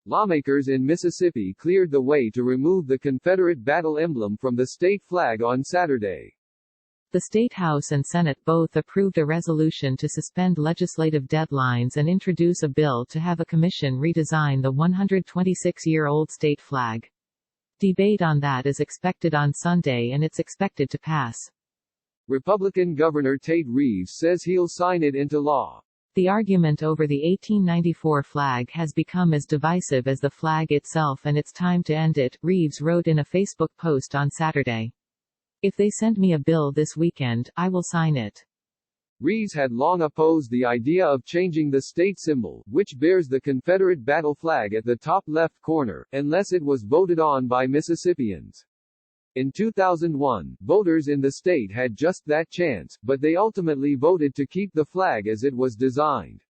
Lawmakers in Mississippi cleared the way to remove the Confederate battle emblem from the state flag on Saturday. The State House and Senate both approved a resolution to suspend legislative deadlines and introduce a bill to have a commission redesign the 126-year-old state flag. Debate on that is expected on Sunday and it's expected to pass. Republican Governor Tate Reeves says he'll sign it into law. The argument over the 1894 flag has become as divisive as the flag itself, and it's time to end it, Reeves wrote in a Facebook post on Saturday. If they send me a bill this weekend, I will sign it. Reeves had long opposed the idea of changing the state symbol, which bears the Confederate battle flag at the top left corner, unless it was voted on by Mississippians. In 2001, voters in the state had just that chance, but they ultimately voted to keep the flag as it was designed.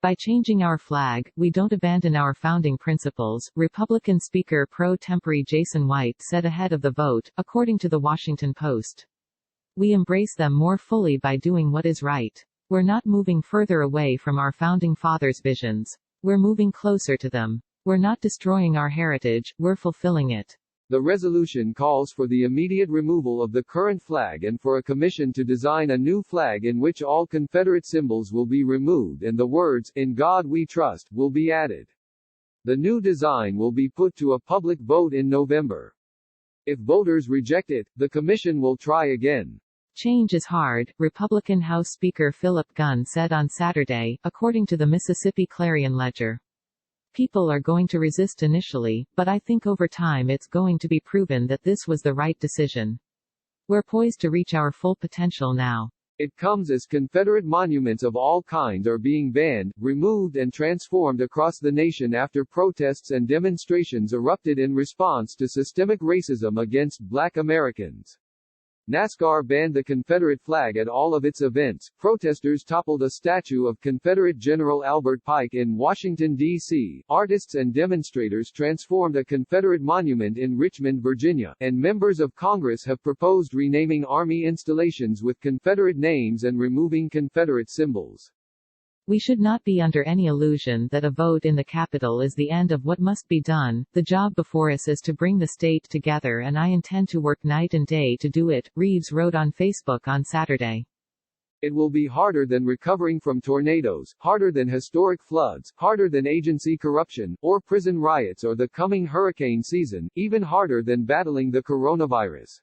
By changing our flag, we don't abandon our founding principles, Republican Speaker pro tempore Jason White said ahead of the vote, according to the Washington Post. We embrace them more fully by doing what is right. We're not moving further away from our founding fathers' visions. We're moving closer to them. We're not destroying our heritage, we're fulfilling it. The resolution calls for the immediate removal of the current flag and for a commission to design a new flag in which all Confederate symbols will be removed and the words, "In God We Trust," will be added. The new design will be put to a public vote in November. If voters reject it, the commission will try again. Change is hard, Republican House Speaker Philip Gunn said on Saturday, according to the Mississippi Clarion-Ledger. People are going to resist initially, but I think over time it's going to be proven that this was the right decision. We're poised to reach our full potential now. It comes as Confederate monuments of all kinds are being banned, removed and transformed across the nation after protests and demonstrations erupted in response to systemic racism against Black Americans. NASCAR banned the Confederate flag at all of its events. Protesters toppled a statue of Confederate General Albert Pike in Washington, D.C. Artists and demonstrators transformed a Confederate monument in Richmond, Virginia, and members of Congress have proposed renaming Army installations with Confederate names and removing Confederate symbols. We should not be under any illusion that a vote in the Capitol is the end of what must be done. The job before us is to bring the state together, and I intend to work night and day to do it, Reeves wrote on Facebook on Saturday. It will be harder than recovering from tornadoes, harder than historic floods, harder than agency corruption, or prison riots or the coming hurricane season, even harder than battling the coronavirus.